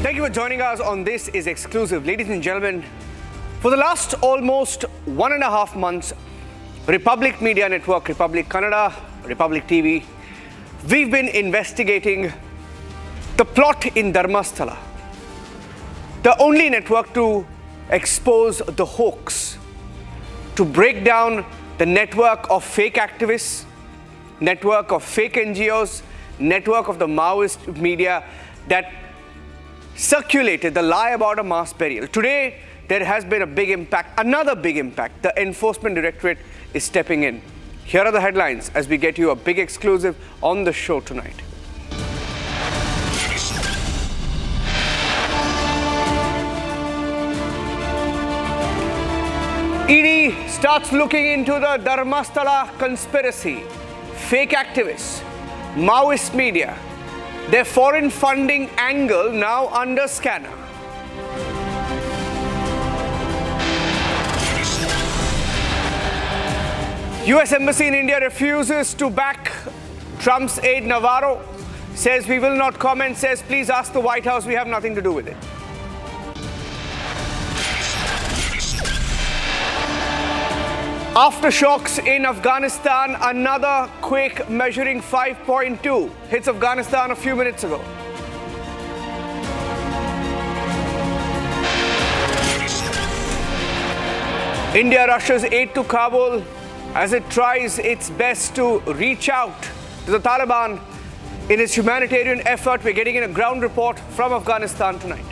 Thank you for joining us on This Is Exclusive. Ladies and gentlemen, for the last almost 1.5 months, Republic Media Network, Republic Kannada, Republic TV, we've been investigating the plot in Dharmasthala, the only network to expose the hoax, to break down the network of fake activists, network of fake NGOs, network of the Maoist media that circulated the lie about a mass burial. Today, there has been a big impact, another big impact. The Enforcement Directorate is stepping in. Here are the headlines as we get you a big exclusive on the show tonight. ED starts looking into the Dharmasthala conspiracy. Fake activists, Maoist media, their foreign funding angle now under scanner. US Embassy in India refuses to back Trump's aide Navarro, says we will not comment, says please ask the White House, we have nothing to do with it. Aftershocks in Afghanistan, another quake measuring 5.2 hits Afghanistan a few minutes ago. India rushes aid to Kabul as it tries its best to reach out to the Taliban in its humanitarian effort. We're getting in a ground report from Afghanistan tonight.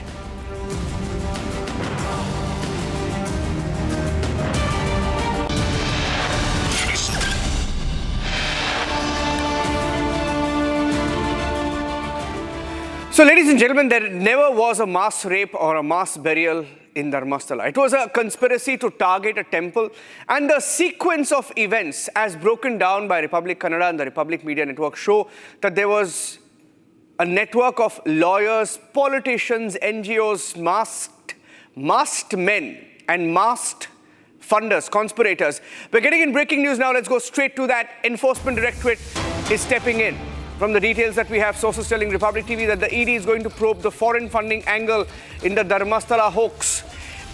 So, ladies and gentlemen, there never was a mass rape or a mass burial in Dharmasthala. It was a conspiracy to target a temple, and the sequence of events as broken down by Republic Kannada and the Republic Media Network show that there was a network of lawyers, politicians, NGOs, masked men and masked funders, conspirators. We're getting in breaking news now. Let's go straight to that. Enforcement Directorate is stepping in. From the details that we have, sources telling Republic TV that the ED is going to probe the foreign funding angle in the Dharmasthala hoax.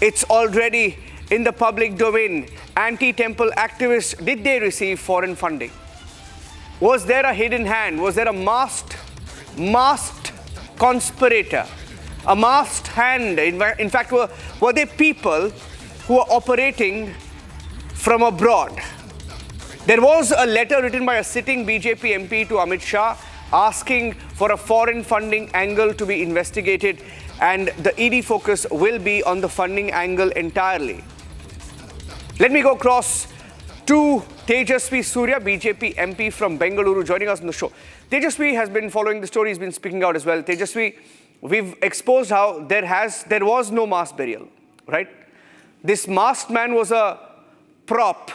It's already in the public domain. Anti-temple activists, did they receive foreign funding? Was there a hidden hand? Was there a masked conspirator? A masked hand? In fact, were they people who were operating from abroad? There was a letter written by a sitting BJP MP to Amit Shah asking for a foreign funding angle to be investigated, and the ED focus will be on the funding angle entirely. Let me go across to Tejasvi Surya, BJP MP from Bengaluru, joining us on the show. Tejasvi has been following the story, he's been speaking out as well. Tejasvi, we've exposed how there was no mass burial, right? This masked man was a prop.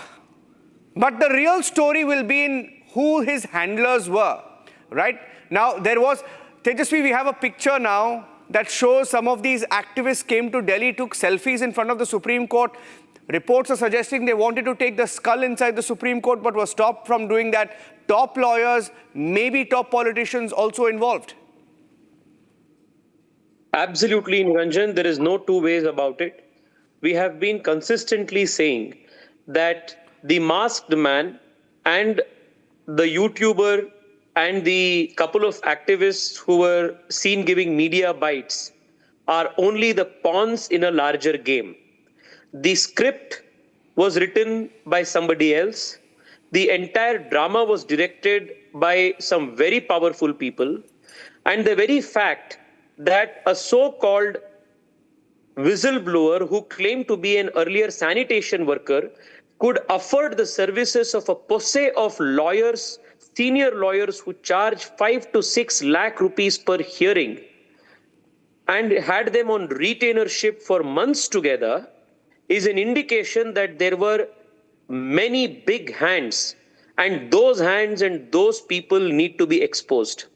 But the real story will be in who his handlers were, right? Now, Tejasvi, we have a picture now that shows some of these activists came to Delhi, took selfies in front of the Supreme Court. Reports are suggesting they wanted to take the skull inside the Supreme Court, but were stopped from doing that. Top lawyers, maybe top politicians also involved. Absolutely, Niranjan. There is no two ways about it. We have been consistently saying that the masked man and the YouTuber and the couple of activists who were seen giving media bites are only the pawns in a larger game. The script was written by somebody else. The entire drama was directed by some very powerful people. And the very fact that a so-called whistleblower who claimed to be an earlier sanitation worker could afford the services of a posse of lawyers, senior lawyers who charge 5 to 6 lakh rupees per hearing, and had them on retainership for months together, is an indication that there were many big hands, and those people need to be exposed.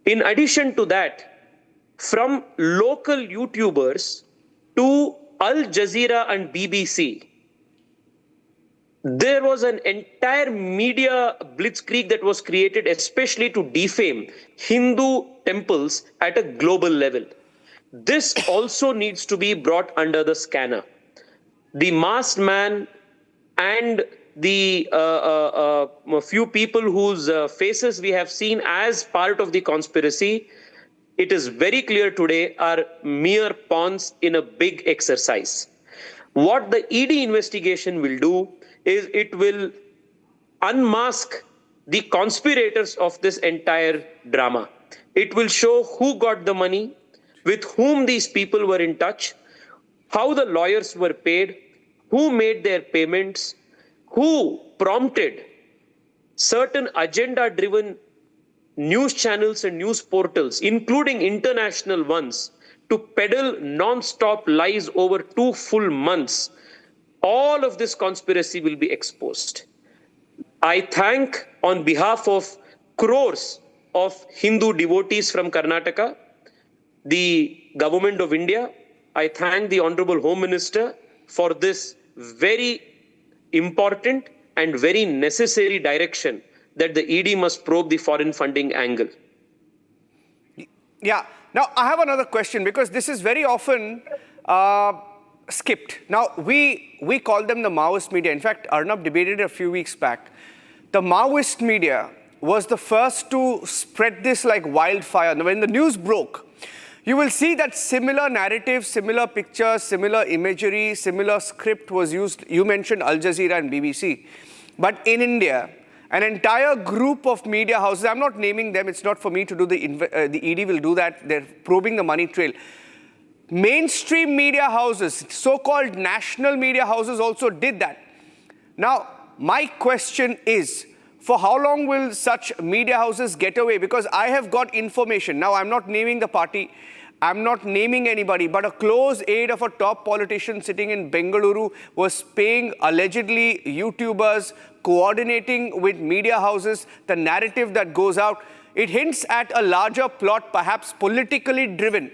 In addition to that, from local YouTubers to Al Jazeera and BBC, there was an entire media blitzkrieg that was created especially to defame Hindu temples at a global level. This also needs to be brought under the scanner. The masked man and the few people whose faces we have seen as part of the conspiracy, it is very clear today, are mere pawns in a big exercise. What the ED investigation will do is it will unmask the conspirators of this entire drama. It will show who got the money, with whom these people were in touch, how the lawyers were paid, who made their payments, who prompted certain agenda-driven news channels and news portals, including international ones, to peddle non-stop lies over 2 full months. All of this conspiracy will be exposed. I thank, on behalf of crores of Hindu devotees from Karnataka, the government of India. I thank the Honorable Home Minister for this very important and very necessary direction that the ED must probe the foreign funding angle. Yeah. Now, I have another question, because this is very often skipped. Now, we call them the Maoist media. In fact, Arnab debated it a few weeks back. The Maoist media was the first to spread this like wildfire. Now, when the news broke, you will see that similar narratives, similar pictures, similar imagery, similar script was used. You mentioned Al Jazeera and BBC. But in India, an entire group of media houses, I'm not naming them, it's not for me to do, the ED will do that, they're probing the money trail. Mainstream media houses, so-called national media houses also did that. Now, my question is, for how long will such media houses get away? Because I have got information. Now, I'm not naming the party, I'm not naming anybody, but a close aide of a top politician sitting in Bengaluru was paying allegedly YouTubers, coordinating with media houses, the narrative that goes out. It hints at a larger plot, perhaps politically driven.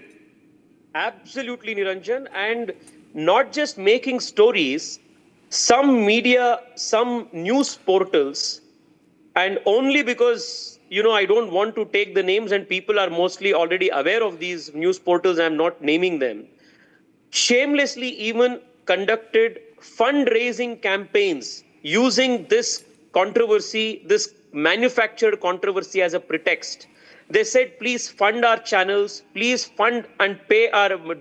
Absolutely, Niranjan. And not just making stories, some media, some news portals, and only because, I don't want to take the names and people are mostly already aware of these news portals, I'm not naming them, shamelessly even conducted fundraising campaigns using this controversy, this manufactured controversy as a pretext. They said, please fund our channels, please fund and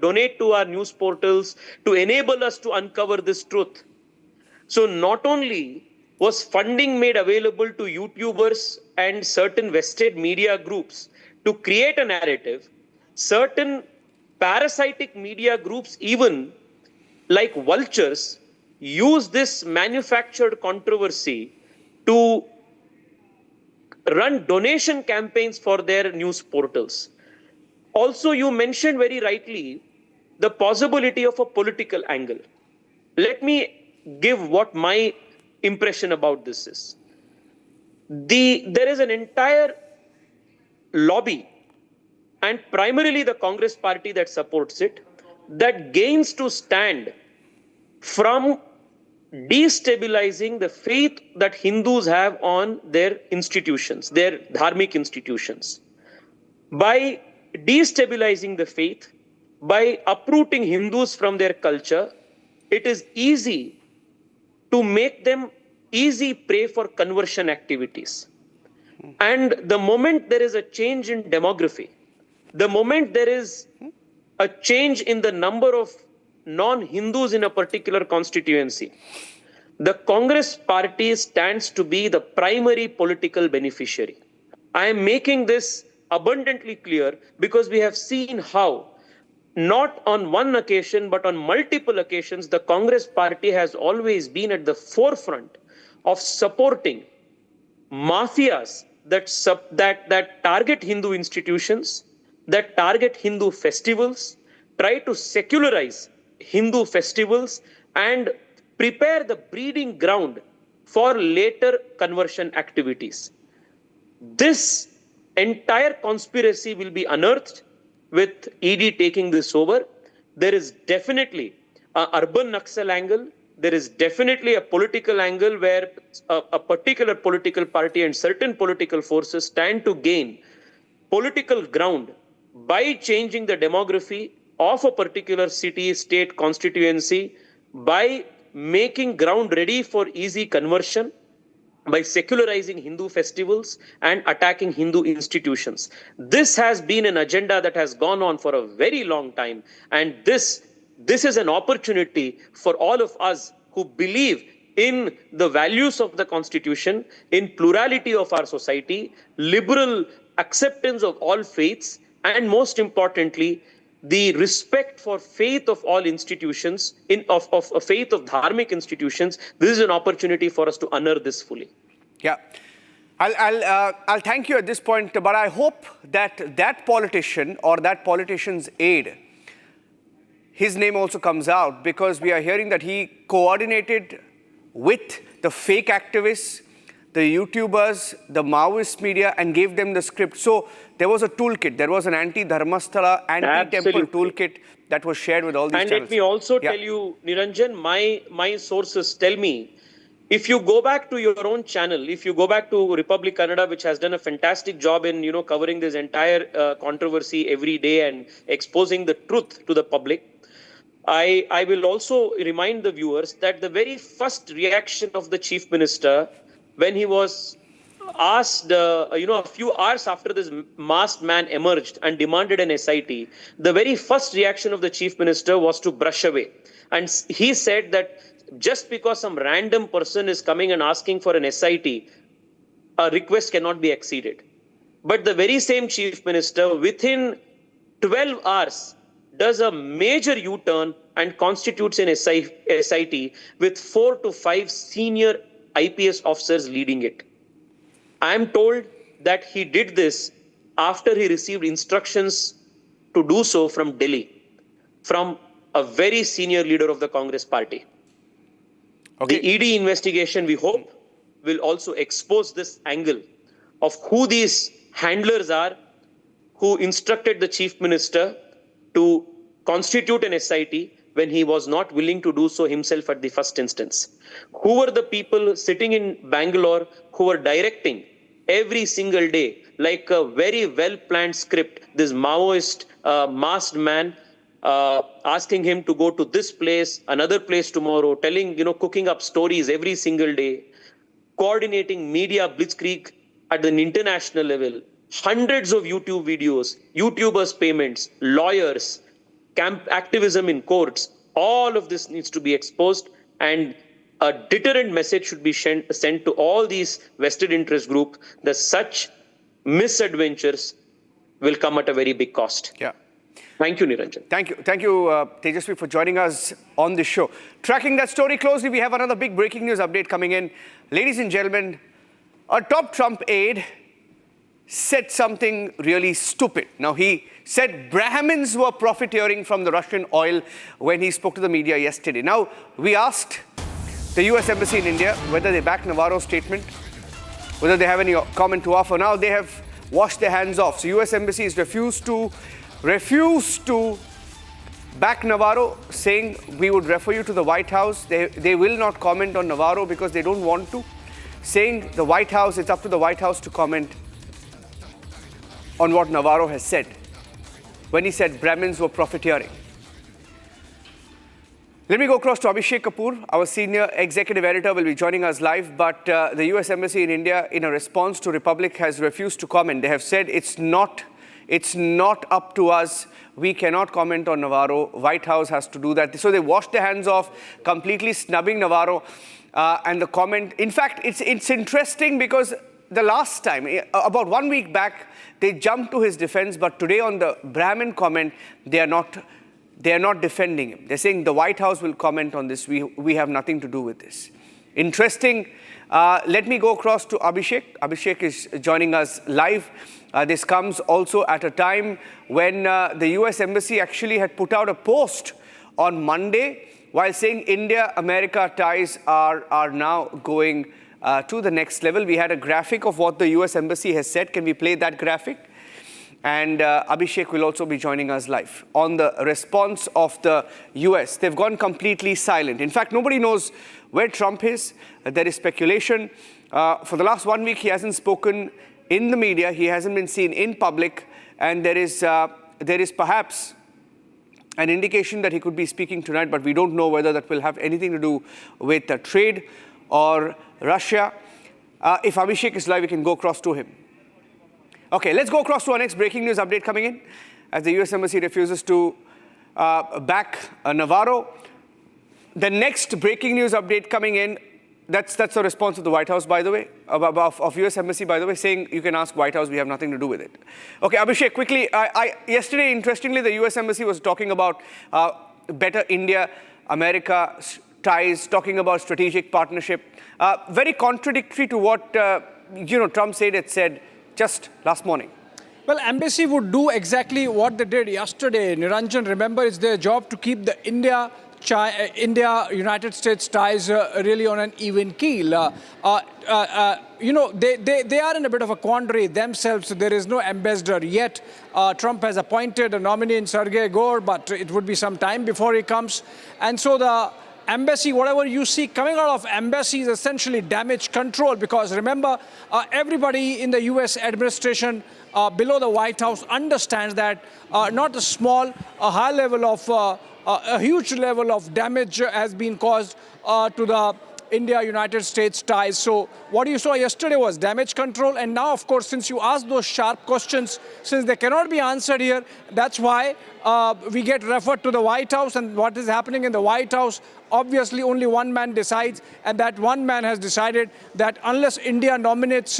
donate to our news portals to enable us to uncover this truth. So not only was funding made available to YouTubers and certain vested media groups to create a narrative, certain parasitic media groups, even like vultures, use this manufactured controversy to run donation campaigns for their news portals. Also, you mentioned very rightly the possibility of a political angle. Let me give what my impression about this is. There is an entire lobby, and primarily the Congress party that supports it, that gains to stand from destabilizing the faith that Hindus have on their institutions, their dharmic institutions. By destabilizing the faith, by uprooting Hindus from their culture, it is easy to make them easy prey for conversion activities. And the moment there is a change in demography, the moment there is a change in the number of non-Hindus in a particular constituency, the Congress party stands to be the primary political beneficiary. I am making this abundantly clear because we have seen how, not on one occasion, but on multiple occasions, the Congress party has always been at the forefront of supporting mafias that target Hindu institutions, that target Hindu festivals, try to secularize Hindu festivals, and prepare the breeding ground for later conversion activities. This entire conspiracy will be unearthed with ED taking this over. There is definitely an urban Naxal angle. There is definitely a political angle where a particular political party and certain political forces stand to gain political ground by changing the demography of a particular city, state, constituency by making ground ready for easy conversion, by secularizing Hindu festivals and attacking Hindu institutions. This has been an agenda that has gone on for a very long time. And this is an opportunity for all of us who believe in the values of the Constitution, in plurality of our society, liberal acceptance of all faiths, and most importantly, the respect for faith of all institutions, of a faith of dharmic institutions. This is an opportunity for us to honor this fully. Yeah. I'll thank you at this point, but I hope that that politician or that politician's aide, his name also comes out, because we are hearing that he coordinated with the fake activists, the YouTubers, the Maoist media, and gave them the script. So there was a toolkit. There was an anti-Dharmasthala, anti-temple toolkit that was shared with all these channels. And let me also tell you, Niranjan, my sources tell me, if you go back to your own channel, if you go back to Republic Kannada, which has done a fantastic job in, covering this entire controversy every day and exposing the truth to the public, I will also remind the viewers that the very first reaction of the Chief Minister when he was asked, a few hours after this masked man emerged and demanded an SIT, the very first reaction of the Chief Minister was to brush away. And he said that just because some random person is coming and asking for an SIT, a request cannot be exceeded. But the very same Chief Minister, within 12 hours, does a major U-turn and constitutes an SIT with 4 to 5 senior IPS officers leading it. I am told that he did this after he received instructions to do so from Delhi, from a very senior leader of the Congress party. Okay. The ED investigation, we hope, will also expose this angle of who these handlers are who instructed the Chief Minister to constitute an SIT when he was not willing to do so himself at the first instance. Who were the people sitting in Bangalore who were directing every single day, like a very well-planned script, this Maoist masked man, asking him to go to this place, another place tomorrow, telling, cooking up stories every single day, coordinating media blitzkrieg at an international level, hundreds of YouTube videos, YouTubers' payments, lawyers, activism in courts. All of this needs to be exposed, and a deterrent message should be sent to all these vested interest groups that such misadventures will come at a very big cost. Yeah. Thank you, Niranjan. Thank you, Tejasvi, for joining us on this show. Tracking that story closely, we have another big breaking news update coming in. Ladies and gentlemen, a top Trump aide said something really stupid. Now, he said Brahmins were profiteering from the Russian oil when he spoke to the media yesterday. Now, we asked the US Embassy in India whether they back Navarro's statement, whether they have any comment to offer. Now, they have washed their hands off. So, US Embassy has refused to back Navarro, saying we would refer you to the White House. They will not comment on Navarro because they don't want to, saying the White House, it's up to the White House to comment on what Navarro has said when he said Brahmins were profiteering. Let me go across to Abhishek Kapoor, our senior executive editor, will be joining us live. But the US Embassy in India, in a response to Republic, has refused to comment. They have said it's not up to us. We cannot comment on Navarro. White House has to do that. So they washed their hands off, completely snubbing Navarro. And the comment, in fact, it's interesting because the last time, about 1 week back, they jumped to his defense. But today on the Brahmin comment, they are not defending him. They're saying the White House will comment on this. We have nothing to do with this. Interesting. Let me go across to Abhishek. Abhishek is joining us live. This comes also at a time when the US Embassy actually had put out a post on Monday while saying India-America ties are now going to the next level. We had a graphic of what the US Embassy has said. Can we play that graphic? And Abhishek will also be joining us live on the response of the US. They've gone completely silent. In fact, nobody knows where Trump is. There is speculation. For the last 1 week, he hasn't spoken in the media. He hasn't been seen in public. And there is perhaps an indication that he could be speaking tonight, but we don't know whether that will have anything to do with trade or Russia. If Abhishek is live, we can go across to him. Okay, let's go across to our next breaking news update coming in as the US Embassy refuses to back Navarro. The next breaking news update coming in, that's the response of the White House, by the way, of US Embassy, by the way, saying you can ask White House, we have nothing to do with it. Okay, Abhishek, quickly, yesterday, interestingly, the US Embassy was talking about better India-America ties, talking about strategic partnership, very contradictory to what Trump said it said just last morning. Well, embassy would do exactly what they did yesterday. Niranjan, remember, it's their job to keep the India-United States ties really on an even keel. They are in a bit of a quandary themselves. There is no ambassador yet. Trump has appointed a nominee in Sergei Gore, but it would be some time before he comes. And so the embassy, whatever you see coming out of embassy is essentially damage control, because remember, everybody in the US administration below the White House understands that not a small, a huge level of damage has been caused to the India-United States ties. So what you saw yesterday was damage control. And now, of course, since you asked those sharp questions, since they cannot be answered here, that's why we get referred to the White House. And what is happening in the White House, obviously only one man decides. And that one man has decided that unless India nominates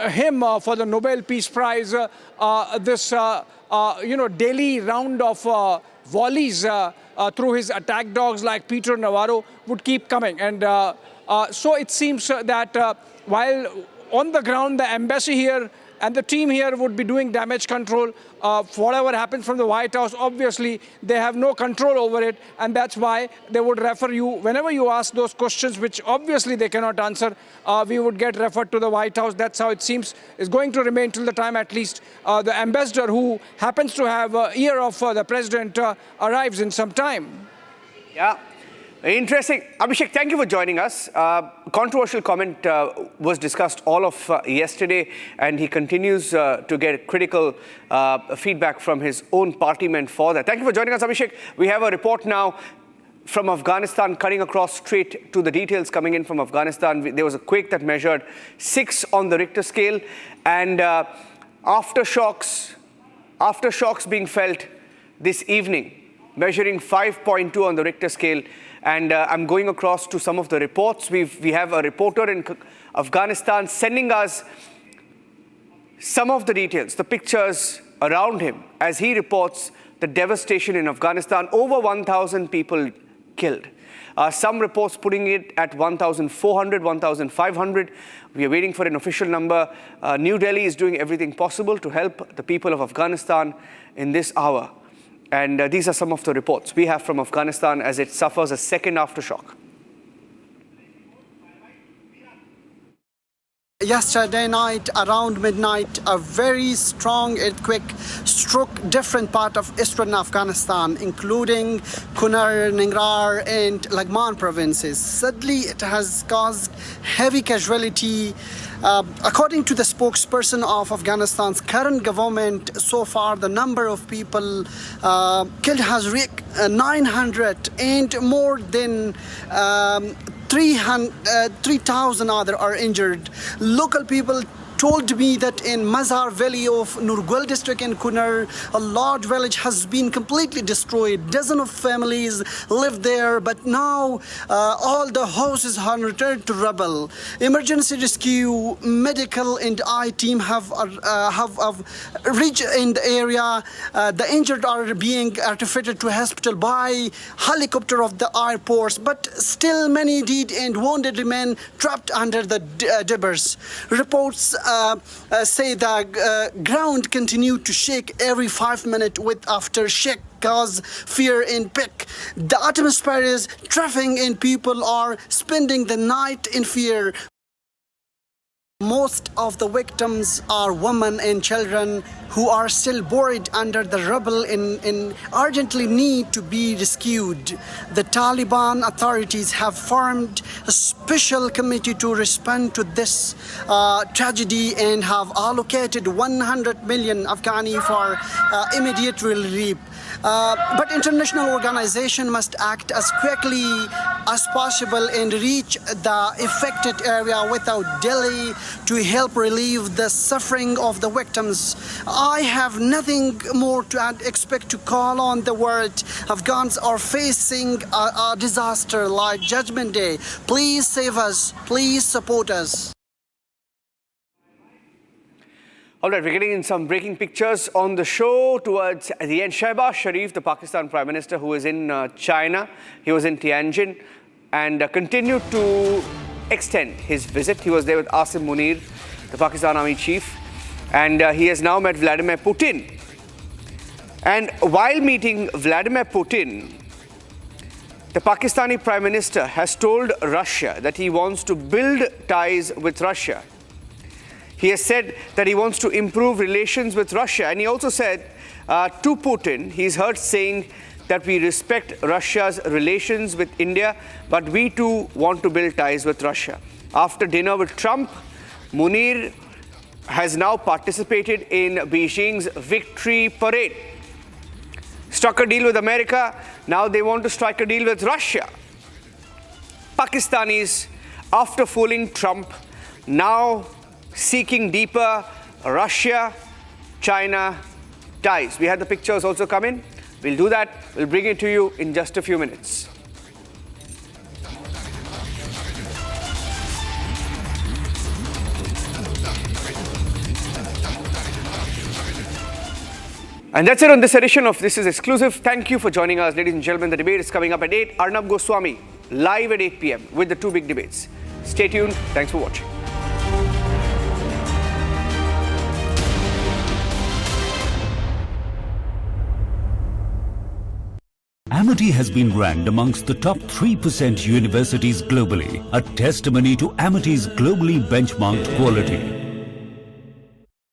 him for the Nobel Peace Prize, this daily round of volleys through his attack dogs like Peter Navarro would keep coming. And so it seems that while on the ground the embassy here and the team here would be doing damage control, whatever happens from the White House, obviously they have no control over it, and that's why they would refer you, whenever you ask those questions, which obviously they cannot answer, we would get referred to the White House. That's how it seems is going to remain till the time at least the ambassador, who happens to have ear of the president, arrives in some time. Yeah. Interesting. Abhishek, thank you for joining us. Controversial comment was discussed all of yesterday, and he continues to get critical feedback from his own partymen for that. Thank you for joining us, Abhishek. We have a report now from Afghanistan, cutting across straight to the details coming in from Afghanistan. There was a quake that measured 6 on the Richter scale, and aftershocks being felt this evening, measuring 5.2 on the Richter scale. And I'm going across to some of the reports. We have a reporter in Afghanistan sending us some of the details, the pictures around him, as he reports the devastation in Afghanistan. Over 1,000 people killed. Some reports putting it at 1,400, 1,500. We are waiting for an official number. New Delhi is doing everything possible to help the people of Afghanistan in this hour. And these are some of the reports we have from Afghanistan as it suffers a second aftershock. Yesterday night, around midnight, a very strong earthquake struck different parts of eastern Afghanistan, including Kunar, Ningrar, and Lagman provinces. Sadly, it has caused heavy casualty. According to the spokesperson of Afghanistan's current government, so far the number of people killed has reached 900, and more than 3,000 others are injured. Local people told me that in Mazar Valley of Nurgul district in Kunar, a large village has been completely destroyed. Dozens of families live there, but now all the houses have returned to rubble. Emergency rescue, medical, and I team have reached in the area. The injured are being artifacted to hospital by helicopter of the airports, but still many dead and wounded remain trapped under the debris. Reports say the ground continued to shake every 5 minutes with aftershock cause fear and panic. The atmosphere is traffic and people are spending the night in fear. Most of the victims are women and children who are still buried under the rubble in urgently need to be rescued. The Taliban authorities have formed a special committee to respond to this tragedy and have allocated 100 million Afghani for immediate relief. But international organization must act as quickly as possible and reach the affected area without delay to help relieve the suffering of the victims. I have nothing more to add except to call on the world. Afghans are facing a disaster like Judgment Day. Please save us. Please support us. All right, we're getting in some breaking pictures on the show towards the end. Shehbaz Sharif, the Pakistan Prime Minister, who is in China, he was in Tianjin and continued to extend his visit. He was there with Asim Munir, the Pakistan Army Chief, and he has now met Vladimir Putin. And while meeting Vladimir Putin, the Pakistani Prime Minister has told Russia that he wants to build ties with Russia. He has said that he wants to improve relations with Russia. And he also said to Putin, he's heard saying that we respect Russia's relations with India, but we too want to build ties with Russia. After dinner with Trump, Munir has now participated in Beijing's victory parade. Struck a deal with America, now they want to strike a deal with Russia. Pakistanis, after fooling Trump, now seeking deeper Russia-China ties. We had the pictures also come in. We'll do that. We'll bring it to you in just a few minutes. And that's it on this edition of This Is Exclusive. Thank you for joining us, ladies and gentlemen. The debate is coming up at 8. Arnab Goswami, live at 8 p.m. with the two big debates. Stay tuned. Thanks for watching. Amity has been ranked amongst the top 3% universities globally, a testimony to Amity's globally benchmarked quality.